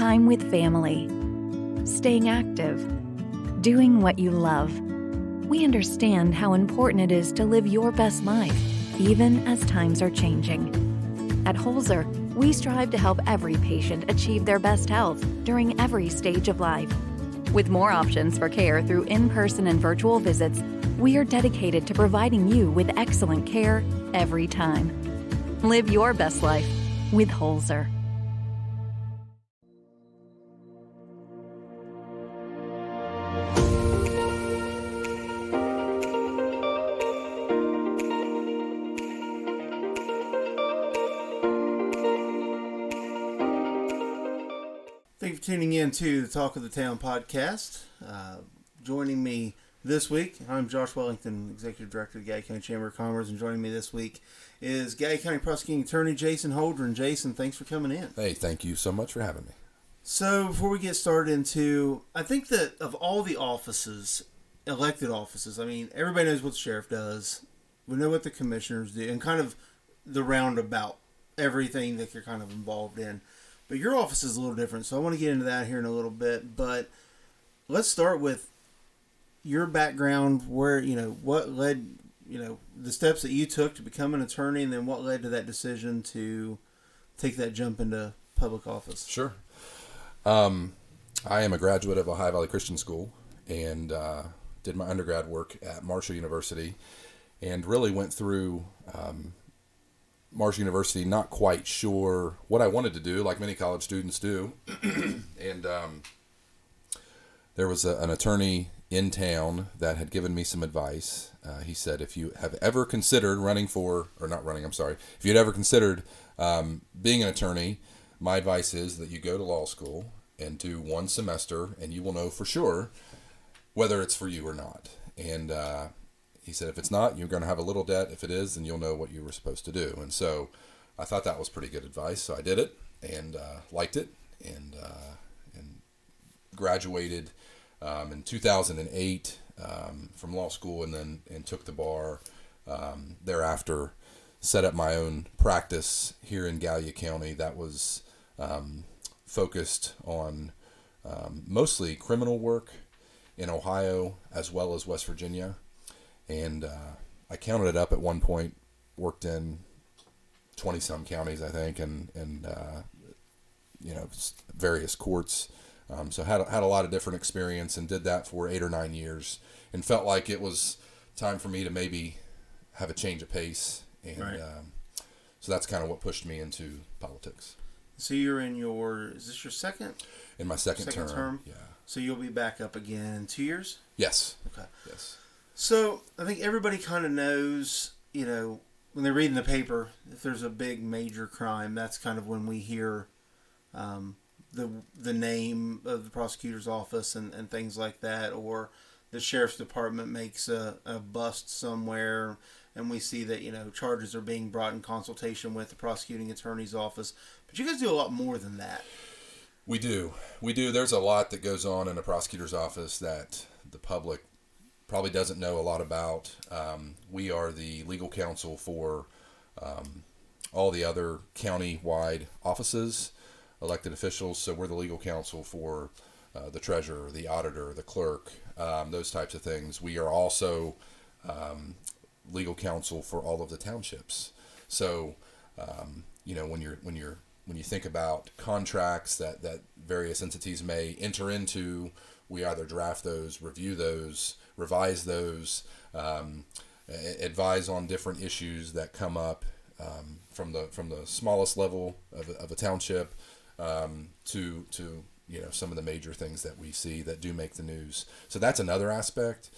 time with family, staying active, doing what you love. We understand how important it is to live your best life, even as times are changing. At Holzer, we strive to help every patient achieve their best health during every stage of life. With more options for care through in-person and virtual visits, we are dedicated to providing you with excellent care every time. Live your best life with Holzer. Thank you for tuning in to the Talk of the Town podcast. Joining me this week, I'm Josh Wellington, Executive Director of the Gallia County Chamber of Commerce, and joining me this week is Gallia County Prosecuting Attorney Jason Holdren. Jason, thanks for coming in. Hey, thank you so much for having me. So before we get started into, I think that of all the offices, elected offices, I mean, everybody knows what the sheriff does. We know what the commissioners do, and kind of the roundabout, everything that you're kind of involved in. But your office is a little different, so I want to get into that here in a little bit. But let's start with your background, where, what led, the steps that you took to become an attorney, and then what led to that decision to take that jump into public office. Sure. I am a graduate of Ohio Valley Christian School and did my undergrad work at Marshall University, and really went through Marshall University not quite sure what I wanted to do, like many college students do. And there was an attorney in town that had given me some advice. He said, if you have ever considered if you'd ever considered being an attorney, my advice is that you go to law school and do one semester, and you will know for sure whether it's for you or not. And he said, if it's not, you're going to have a little debt. If it is, then you'll know what you were supposed to do. And so I thought that was pretty good advice. So I did it and liked it, and graduated in 2008 from law school, and took the bar. Thereafter, set up my own practice here in Gallia County that was focused on mostly criminal work in Ohio as well as West Virginia. And I counted it up at one point, worked in 20-some counties, I think, and various courts. So had a lot of different experience, and did that for 8 or 9 years, and felt like it was time for me to maybe have a change of pace. And right. So that's kind of what pushed me into politics. So you're in is this your second? In my second term. Yeah. So you'll be back up again in 2 years? Yes. Okay. Yes. So I think everybody kind of knows, when they're reading the paper, if there's a big major crime, that's kind of when we hear the name of the prosecutor's office and things like that, or the sheriff's department makes a bust somewhere, and we see that, charges are being brought in consultation with the prosecuting attorney's office. But you guys do a lot more than that. We do. There's a lot that goes on in a prosecutor's office that the public probably doesn't know a lot about. We are the legal counsel for all the other county-wide offices, elected officials. So we're the legal counsel for the treasurer, the auditor, the clerk, those types of things. We are also legal counsel for all of the townships. So when you think about contracts that various entities may enter into, we either draft those, review those, revise those, advise on different issues that come up from the smallest level of a township to some of the major things that we see that do make the news. So that's another aspect.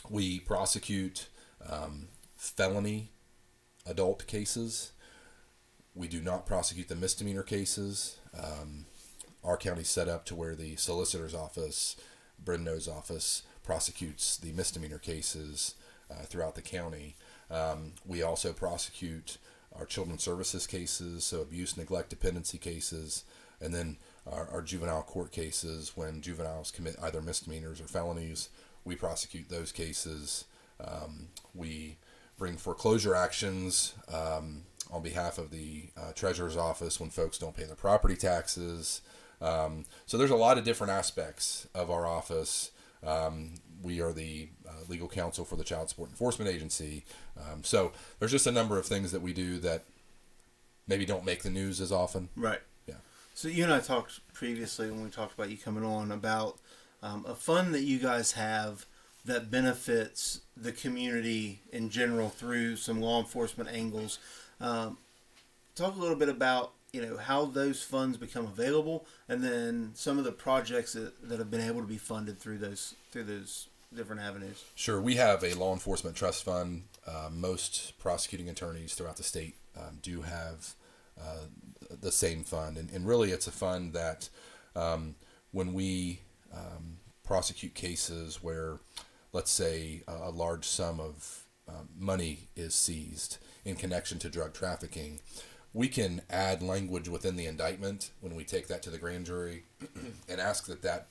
We prosecute felony adult cases. We do not prosecute the misdemeanor cases. Our county's set up to where the solicitor's office, Brendo's office, prosecutes the misdemeanor cases throughout the county. We also prosecute our children's services cases, so abuse, neglect, dependency cases, and then our juvenile court cases. When juveniles commit either misdemeanors or felonies, we prosecute those cases. We bring foreclosure actions on behalf of the treasurer's office when folks don't pay their property taxes. So there's a lot of different aspects of our office. We are the legal counsel for the Child Support Enforcement Agency. So there's just a number of things that we do that maybe don't make the news as often. Right. Yeah. So you and I talked previously when we talked about you coming on about a fund that you guys have that benefits the community in general through some law enforcement angles. Talk a little bit about how those funds become available, and then some of the projects that have been able to be funded through those different avenues. Sure. We have a law enforcement trust fund. Most prosecuting attorneys throughout the state do have the same fund. And really it's a fund that when we prosecute cases where, let's say, a large sum of money is seized in connection to drug trafficking, we can add language within the indictment when we take that to the grand jury and ask that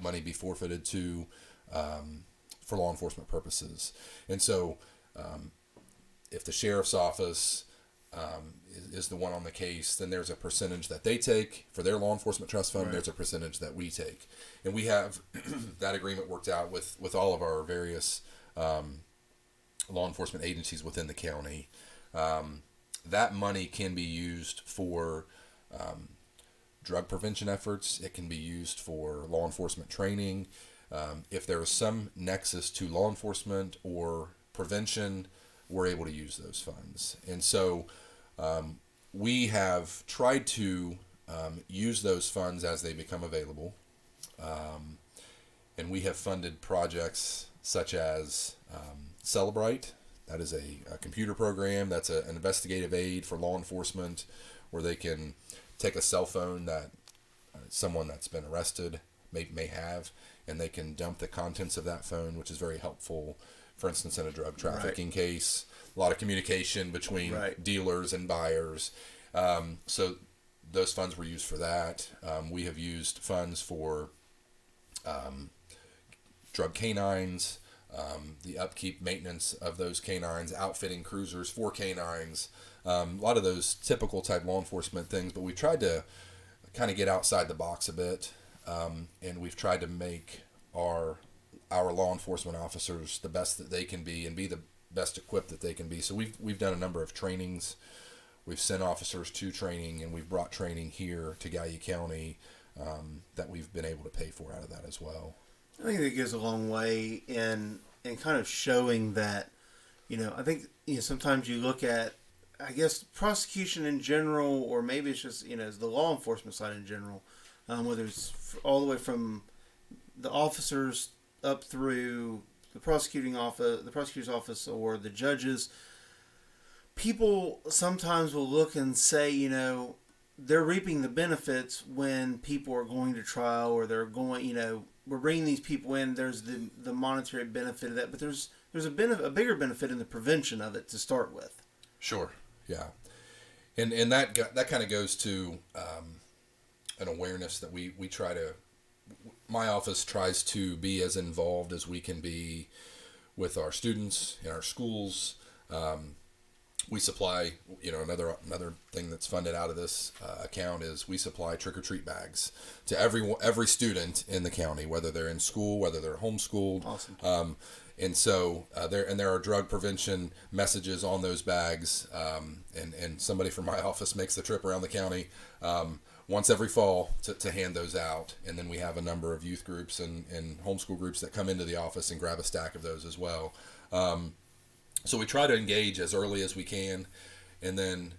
money be forfeited to for law enforcement purposes. And so if the sheriff's office is the one on the case, then there's a percentage that they take for their law enforcement trust fund. Right. There's a percentage that we take, and we have that agreement worked out with all of our various law enforcement agencies within the county. That money can be used for drug prevention efforts. It can be used for law enforcement training. If there is some nexus to law enforcement or prevention, we're able to use those funds. And so we have tried to use those funds as they become available. And we have funded projects such as Celebrite. That is a computer program that's an investigative aid for law enforcement, where they can take a cell phone that someone that's been arrested may have, and they can dump the contents of that phone, which is very helpful. For instance, in a drug trafficking case, a lot of communication between dealers and buyers. So those funds were used for that. We have used funds for drug canines, the upkeep, maintenance of those canines, outfitting cruisers for canines, a lot of those typical type law enforcement things. But we tried to kind of get outside the box a bit, and we've tried to make our law enforcement officers the best that they can be and be the best equipped that they can be. So we've done a number of trainings. We've sent officers to training, and we've brought training here to Gallia County that we've been able to pay for out of that as well. I think that goes a long way in kind of showing that, I think, sometimes you look at, I guess, prosecution in general, or maybe it's just, the law enforcement side in general, whether it's all the way from the officers up through the prosecutor's office, or the judges. People sometimes will look and say, they're reaping the benefits when people are going to trial, or they're going, we're bringing these people in. There's the monetary benefit of that, but there's a bigger benefit in the prevention of it to start with. Sure. Yeah. And that kind of goes to an awareness that we try to. My office tries to be as involved as we can be with our students in our schools. We supply, another thing that's funded out of this account is we supply trick-or-treat bags to every student in the county, whether they're in school, whether they're homeschooled. Awesome. And so there are drug prevention messages on those bags. And somebody from my office makes the trip around the county once every fall to hand those out. And then we have a number of youth groups and homeschool groups that come into the office and grab a stack of those as well. So we try to engage as early as we can, and then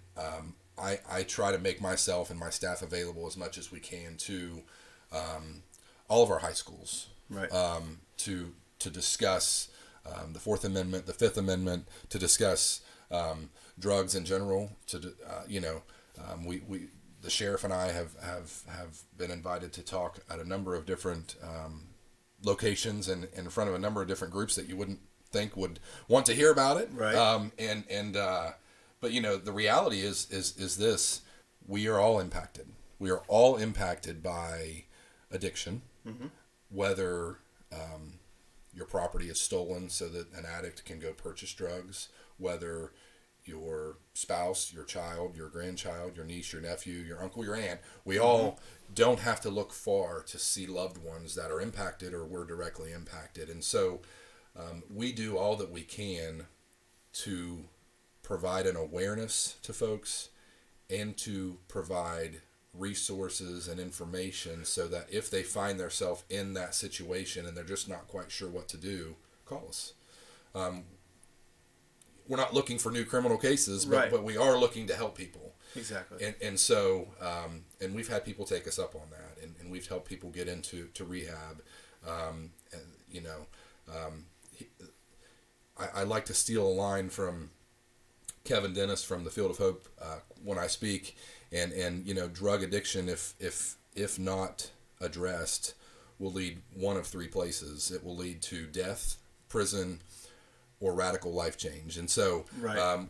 I try to make myself and my staff available as much as we can to all of our high schools, to discuss the Fourth Amendment, the Fifth Amendment, to discuss drugs in general. We the sheriff and I have been invited to talk at a number of different locations and in front of a number of different groups that you wouldn't think would want to hear about it. Right. But the reality is this: we are all impacted. We are all impacted by addiction, whether your property is stolen so that an addict can go purchase drugs, whether your spouse, your child, your grandchild, your niece, your nephew, your uncle, your aunt, we all don't have to look far to see loved ones that are impacted or were directly impacted. And so we do all that we can to provide an awareness to folks and to provide resources and information so that if they find themselves in that situation and they're just not quite sure what to do, call us. We're not looking for new criminal cases, but we are looking to help people. Exactly. And so, and we've had people take us up on that, and we've helped people get into rehab. I like to steal a line from Kevin Dennis from the Field of Hope when I speak, and drug addiction, if not addressed, will lead one of three places. It will lead to death, prison, or radical life change. And so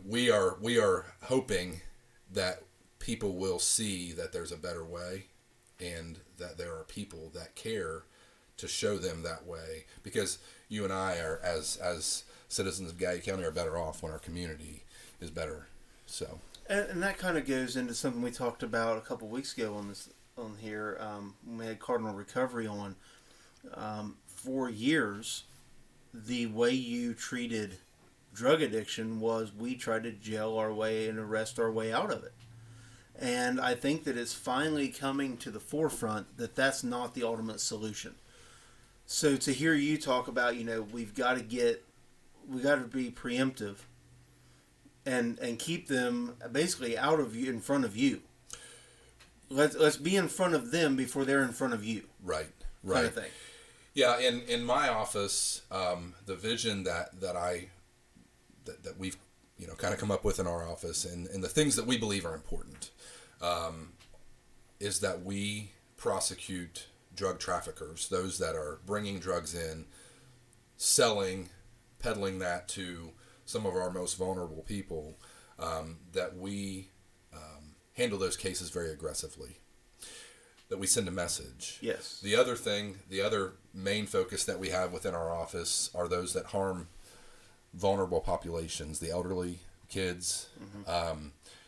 we are hoping that people will see that there's a better way, and that there are people that care to show them that way, because you and I are, as citizens of Gallia County, are better off when our community is better. So, and that kind of goes into something we talked about a couple weeks ago on here when we had Cardinal Recovery on. For years, the way you treated drug addiction was we tried to jail our way and arrest our way out of it. And I think that it's finally coming to the forefront that that's not the ultimate solution. So to hear you talk about, we've got to be preemptive and keep them basically out of you, in front of you. Let's be in front of them before they're in front of you. Right. Kind of thing. Yeah, in my office, the vision that we've kind of come up with in our office, and the things that we believe are important, is that we prosecute drug traffickers, those that are bringing drugs in, selling, peddling that to some of our most vulnerable people, that we handle those cases very aggressively, that we send a message. Yes. The other main focus that we have within our office are those that harm vulnerable populations, the elderly, kids,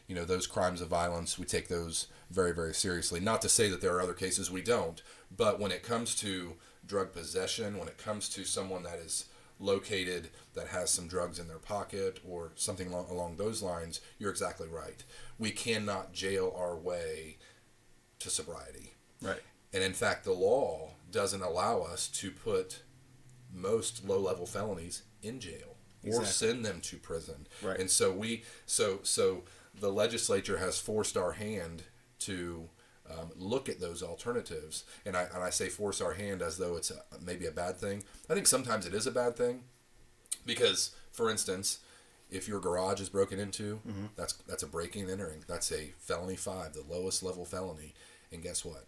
those crimes of violence. We take those very, very seriously. Not to say that there are other cases we don't, but when it comes to drug possession, when it comes to someone that is located that has some drugs in their pocket or something along those lines, you're exactly right. We cannot jail our way to sobriety. Right. And in fact, the law doesn't allow us to put most low-level felonies in jail or send them to prison. Right. And so so the legislature has forced our hand to look at those alternatives. And I say force our hand as though it's maybe a bad thing. I think sometimes it is a bad thing because, for instance, if your garage is broken into, that's a breaking and entering. That's a felony 5, the lowest level felony. And guess what?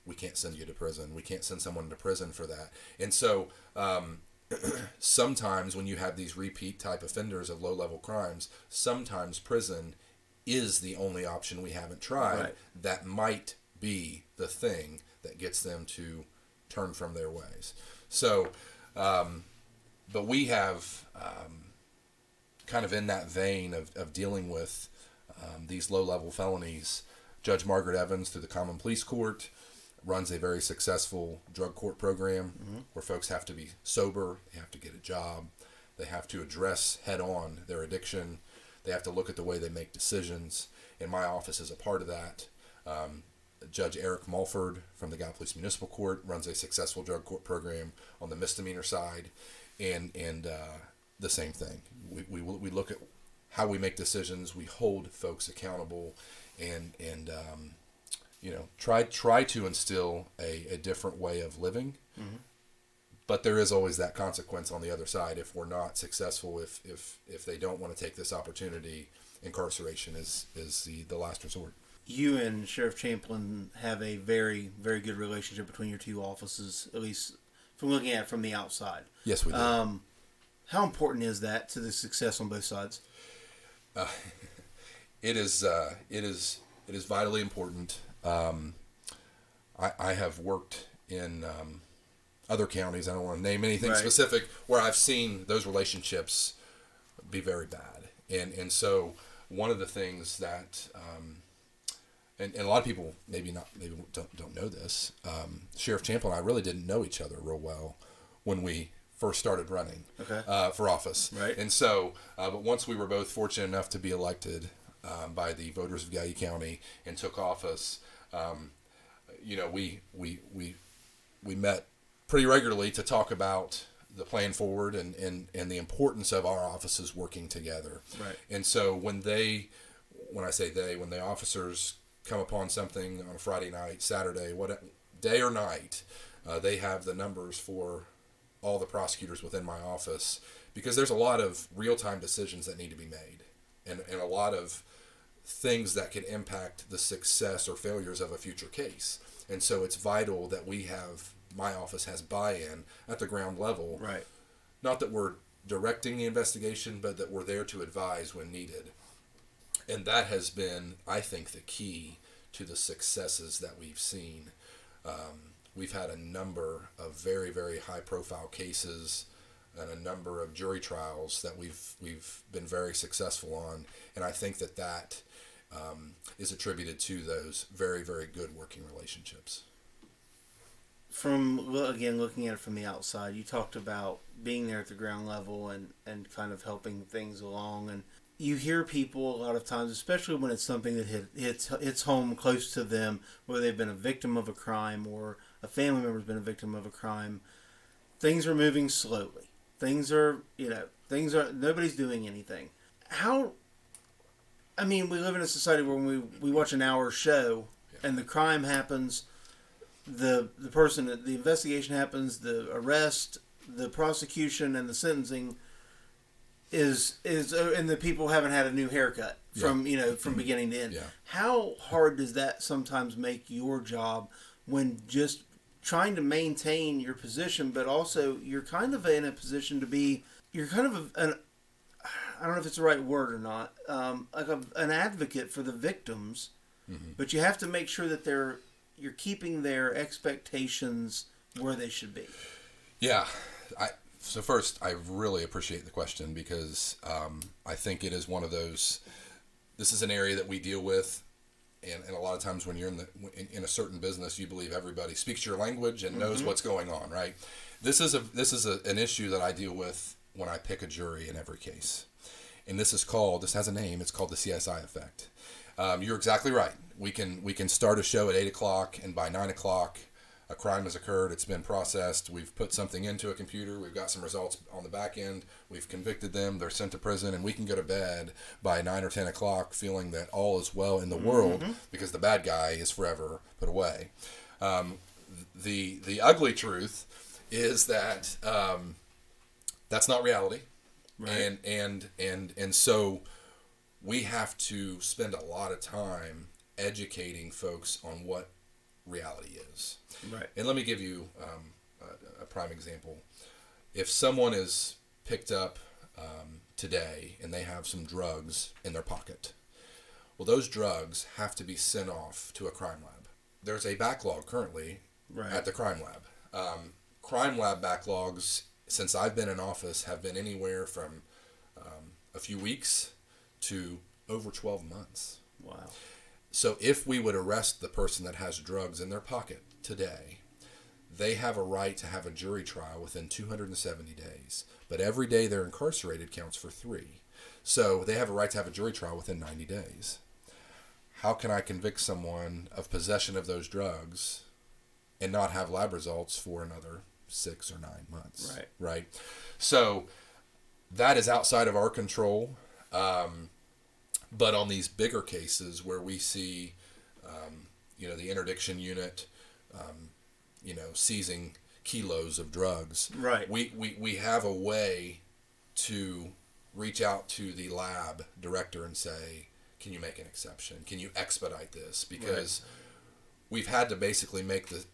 We can't send you to prison. We can't send someone to prison for that. And so sometimes when you have these repeat type offenders of low-level crimes, sometimes prison is the only option we haven't tried. Right. That might be the thing that gets them to turn from their ways. So, but we have kind of in that vein of dealing with these low-level felonies. Judge Margaret Evans, through the Common Pleas Court, runs a very successful drug court program where folks have to be sober, they have to get a job, they have to address head-on their addiction, they have to look at the way they make decisions, and my office is a part of that. Judge Eric Mulford from the Gallia Police Municipal Court runs a successful drug court program on the misdemeanor side, and the same thing. We look at how we make decisions, we hold folks accountable, and try to instill a different way of living. But there is always that consequence on the other side. If we're not successful, if they don't want to take this opportunity, incarceration is the last resort. You and Sheriff Champlin have a very, very good relationship between your two offices, at least from looking at it from the outside. Yes, we do. How important is that to the success on both sides? It is vitally important. I have worked in other counties. I don't want to name anything specific where I've seen those relationships be very bad. And so one of the things that and a lot of people maybe don't know this. Sheriff Champlin and I really didn't know each other real well when we first started running for office. Right. And so, but once we were both fortunate enough to be elected by the voters of Gallia County and took office, we met pretty regularly to talk about the plan forward and the importance of our offices working together. Right. And so when the officers come upon something on a Friday night, Saturday, what day or night, they have the numbers for all the prosecutors within my office, because there's a lot of real-time decisions that need to be made and a lot of things that can impact the success or failures of a future case. And so it's vital that my office has buy-in at the ground level. Right. Not that we're directing the investigation, but that we're there to advise when needed. And that has been, I think, the key to the successes that we've seen. We've had a number of very, very high-profile cases and a number of jury trials that we've been very successful on, and I think that is attributed to those very, very good working relationships. Looking at it from the outside, you talked about being there at the ground level and kind of helping things along, and you hear people a lot of times, especially when it's something that hits home close to them, whether they've been a victim of a crime or a family member's been a victim of a crime, things are moving slowly. Nobody's doing anything. We live in a society where when we watch an hour show and the crime happens, the investigation happens, the arrest, the prosecution, and the sentencing is and the people haven't had a new haircut from beginning to end. Yeah. How hard does that sometimes make your job when just trying to maintain your position, but also you're kind of in a position to be, you're kind of I don't know if it's the right word or not, an advocate for the victims, but you have to make sure that you're keeping their expectations where they should be. Yeah. So first, I really appreciate the question, because I think it is one of those, this is an area that we deal with, and a lot of times when you're in a certain business, you believe everybody speaks your language and knows what's going on, right? This is an issue that I deal with when I pick a jury in every case. And this has a name, it's called the CSI effect. You're exactly right. We can start a show at 8 o'clock, and by 9 o'clock, a crime has occurred, it's been processed, we've put something into a computer, we've got some results on the back end, we've convicted them, they're sent to prison, and we can go to bed by 9 or 10 o'clock feeling that all is well in the world, because the bad guy is forever put away. The ugly truth is that that's not reality. Right. And so we have to spend a lot of time educating folks on what reality is. Right. And let me give you a prime example. If someone is picked up today and they have some drugs in their pocket, well, those drugs have to be sent off to a crime lab. There's a backlog currently at the crime lab. Crime lab backlogs, since I've been in office, have been anywhere from a few weeks to over 12 months. Wow. So if we would arrest the person that has drugs in their pocket today, they have a right to have a jury trial within 270 days. But every day they're incarcerated counts for 3. So they have a right to have a jury trial within 90 days. How can I convict someone of possession of those drugs and not have lab results for another 6 or 9 months? Right. So that is outside of our control. But on these bigger cases where we see, the interdiction unit, seizing kilos of drugs, we have a way to reach out to the lab director and say, can you make an exception? Can you expedite this? Because we've had to basically make the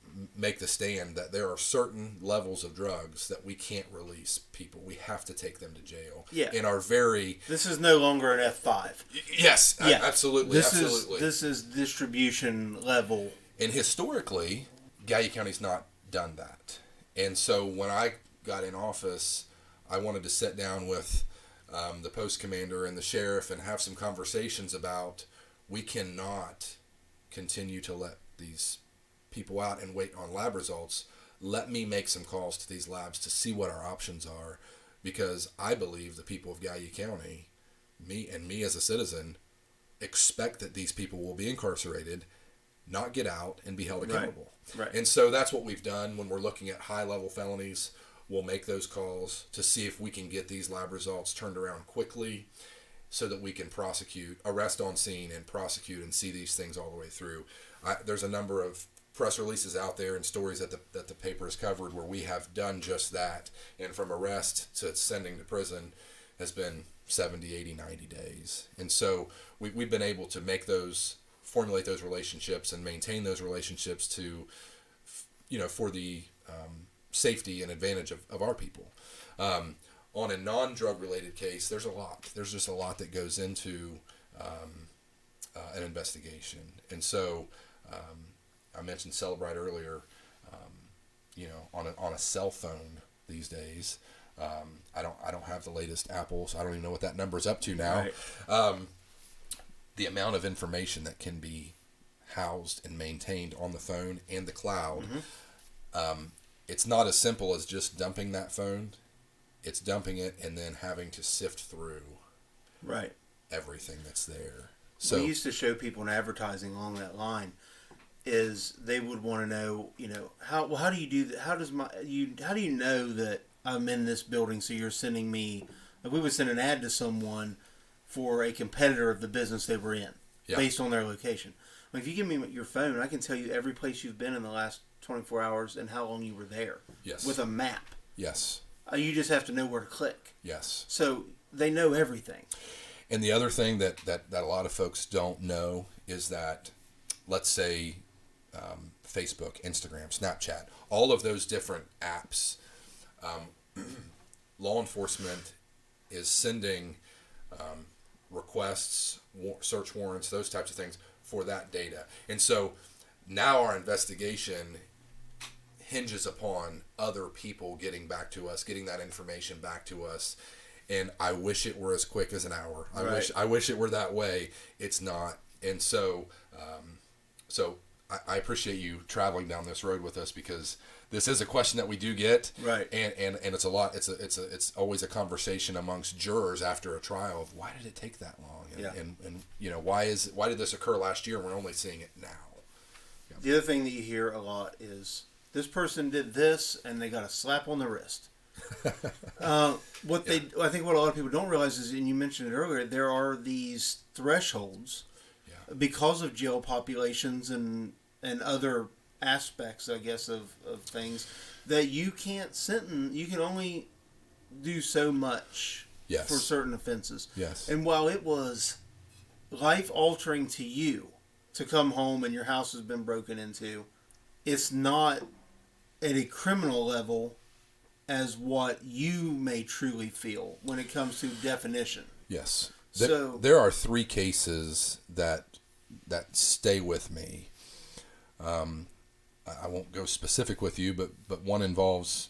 stand that there are certain levels of drugs that we can't release people. We have to take them to jail. Yeah. This is no longer an F5. Yes. Yeah. Absolutely. This is distribution level. And historically, Gallia County's not done that. And so when I got in office, I wanted to sit down with the post commander and the sheriff and have some conversations about, we cannot continue to let these people out and wait on lab results. Let me make some calls to these labs to see what our options are, because I believe the people of Gallia County, me as a citizen, expect that these people will be incarcerated, not get out, and be held accountable. Right. And so that's what we've done when we're looking at high-level felonies. We'll make those calls to see if we can get these lab results turned around quickly so that we can arrest on scene and prosecute and see these things all the way through. There's a number of press releases out there and stories that the paper has covered where we have done just that, and from arrest to sending to prison has been 70, 80, 90 days. And so we've been able to formulate those relationships and maintain those relationships to, for the safety and advantage of our people. On a non-drug related case, there's just a lot that goes into an investigation. And so I mentioned Celebrite earlier. On a cell phone these days, I don't have the latest Apple, so I don't even know what that number is up to now. Right. The amount of information that can be housed and maintained on the phone and the cloud, it's not as simple as just dumping that phone. It's dumping it and then having to sift through everything that's there. So we used to show people in advertising along that line is they would want to know, how do you do that? How do you know that I'm in this building? So you're sending me, we would send an ad to someone for a competitor of the business they were in, based on their location. Like, if you give me your phone, I can tell you every place you've been in the last 24 hours and how long you were there. Yes. With a map. Yes. You just have to know where to click. Yes. So they know everything. And the other thing that a lot of folks don't know is that, let's say, Facebook, Instagram, Snapchat, all of those different apps, law enforcement is sending requests, search warrants, those types of things for that data. And so now our investigation hinges upon other people getting back to us, getting that information back to us. And I wish it were as quick as an hour. I wish it were that way. It's not. And so, I appreciate you traveling down this road with us, because this is a question that we do get. Right. And it's a lot. It's always a conversation amongst jurors after a trial of, why did it take that long? And why did this occur last year and we're only seeing it now? Yeah. The other thing that you hear a lot is, this person did this and they got a slap on the wrist. I think what a lot of people don't realize is, and you mentioned it earlier, there are these thresholds because of jail populations and other aspects, I guess, of things, that you can't sentence. You can only do so much for certain offenses. Yes. And while it was life-altering to you to come home and your house has been broken into, it's not at a criminal level as what you may truly feel when it comes to definition. Yes. So there are 3 cases that stay with me. I won't go specific with you, but one involves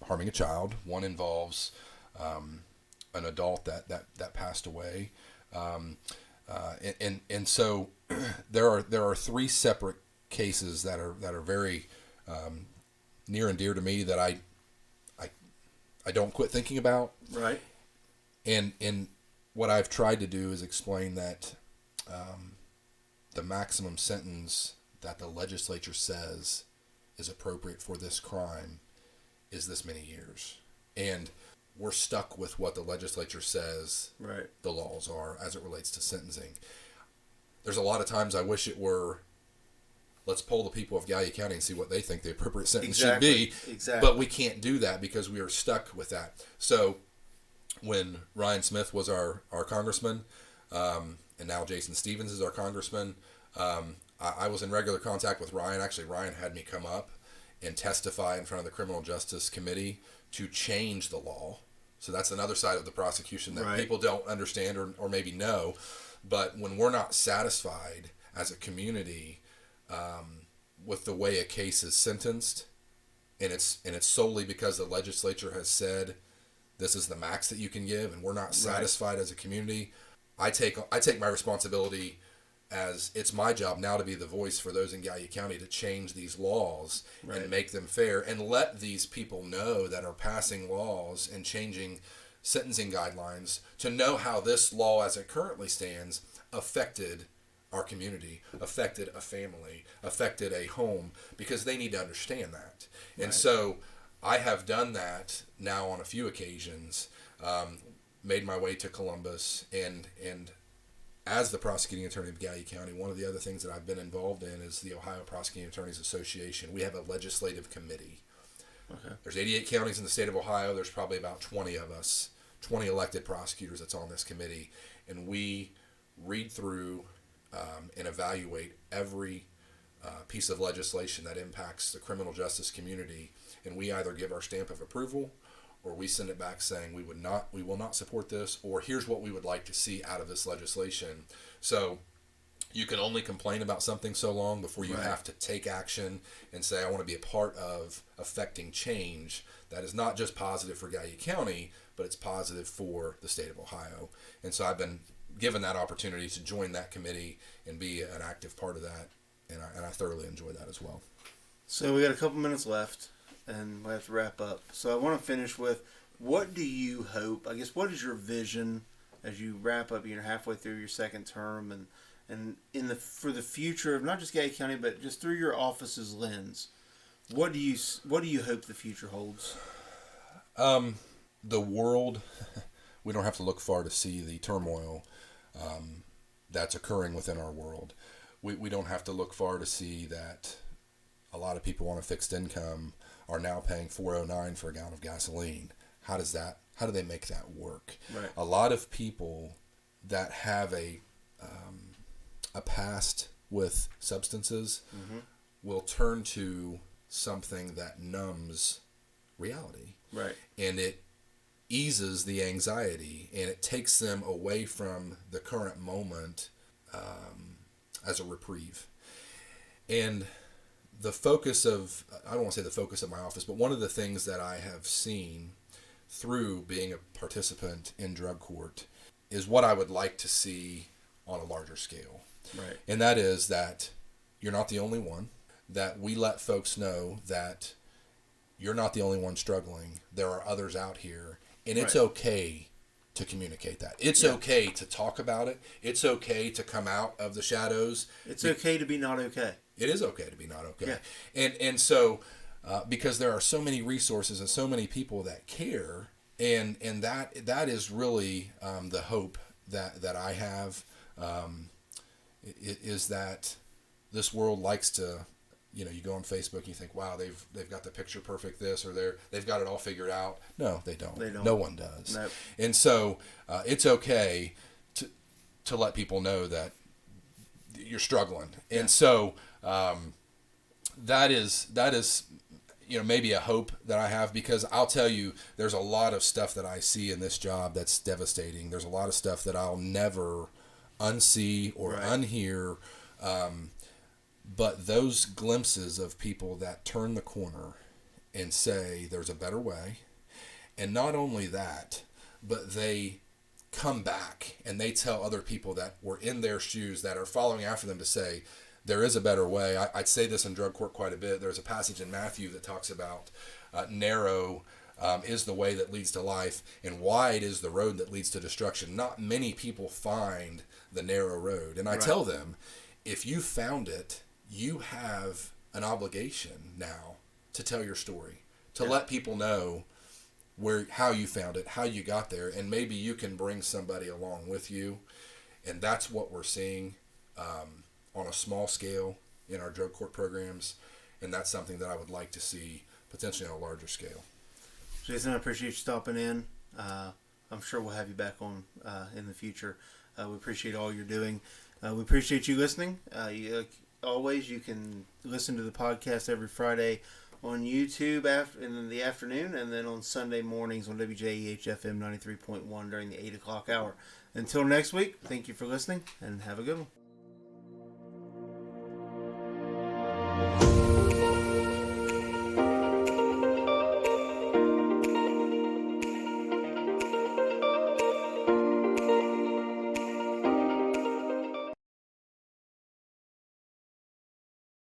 harming a child. One involves an adult that passed away. And so there are 3 separate cases that are very near and dear to me that I don't quit thinking about. Right. And what I've tried to do is explain that the maximum sentence that the legislature says is appropriate for this crime is this many years. And we're stuck with what the legislature says the laws are as it relates to sentencing. There's a lot of times I wish it were, let's poll the people of Gallia County and see what they think the appropriate sentence should be. Exactly. But we can't do that because we are stuck with that. So when Ryan Smith was our congressman, and now Jason Stevens is our congressman, I was in regular contact with Ryan. Actually, Ryan had me come up and testify in front of the Criminal Justice Committee to change the law. So that's another side of the prosecution that people don't understand or maybe know. But when we're not satisfied as a community with the way a case is sentenced, and it's solely because the legislature has said this is the max that you can give, and we're not satisfied as a community, I take my responsibility as it's my job now to be the voice for those in Gallia County to change these laws and make them fair, and let these people know that are passing laws and changing sentencing guidelines to know how this law as it currently stands affected our community, affected a family, affected a home, because they need to understand that. And so I have done that now on a few occasions, made my way to Columbus, and as the prosecuting attorney of Gallia County, one of the other things that I've been involved in is the Ohio Prosecuting Attorneys Association. We have a legislative committee. Okay. There's 88 counties in the state of Ohio. There's probably about 20 of us, 20 elected prosecutors that's on this committee, and we read through and evaluate every piece of legislation that impacts the criminal justice community, and we either give our stamp of approval or we send it back saying we will not support this, or here's what we would like to see out of this legislation. So you can only complain about something so long before you have to take action and say, I want to be a part of affecting change that is not just positive for Gallia County, but it's positive for the state of Ohio. And so I've been given that opportunity to join that committee and be an active part of that, and I thoroughly enjoy that as well. So we got a couple minutes left, and we have to wrap up. So I want to finish with, what do you hope, I guess, what is your vision as you wrap up, you're halfway through your second term, and for the future of not just Gallia County, but just through your office's lens, what do you hope the future holds? The world, we don't have to look far to see the turmoil that's occurring within our world. We don't have to look far to see that a lot of people on a fixed income are now paying $4.09 for a gallon of gasoline. How do they make that work? Right. A lot of people that have a past with substances will turn to something that numbs reality. Right. And it eases the anxiety, and it takes them away from the current moment as a reprieve. And the focus of, I don't want to say the focus of my office, but one of the things that I have seen through being a participant in drug court is what I would like to see on a larger scale. Right. And that is that you're not the only one, that we let folks know that you're not the only one struggling. There are others out here, and it's okay to communicate that. It's okay to talk about it. It's okay to come out of the shadows. It's okay to be not okay. It is okay to be not okay. Yeah. And so because there are so many resources and so many people that care, and that is really the hope that I have, is that this world likes to, you go on Facebook and you think, wow, they've got the picture perfect this, or they've got it all figured out. No, they don't. No one does. Nope. And so it's okay to let people know that you're struggling. And so that is maybe a hope that I have, because I'll tell you, there's a lot of stuff that I see in this job that's devastating. There's a lot of stuff that I'll never unsee or unhear. But those glimpses of people that turn the corner and say there's a better way, and not only that, but they come back and they tell other people that were in their shoes, that are following after them, to say there is a better way. I'd say this in drug court quite a bit. There's a passage in Matthew that talks about narrow is the way that leads to life, and wide is the road that leads to destruction. Not many people find the narrow road. And I tell them, if you found it, you have an obligation now to tell your story, to let people know how you found it, how you got there, and maybe you can bring somebody along with you. And that's what we're seeing on a small scale in our drug court programs, and that's something that I would like to see potentially on a larger scale. Jason, I appreciate you stopping in. I'm sure we'll have you back on in the future. We appreciate all you're doing. We appreciate you listening. Always, you can listen to the podcast every Friday on YouTube in the afternoon, and then on Sunday mornings on WJEH FM 93.1 during the 8 o'clock hour. Until next week, thank you for listening, and have a good one.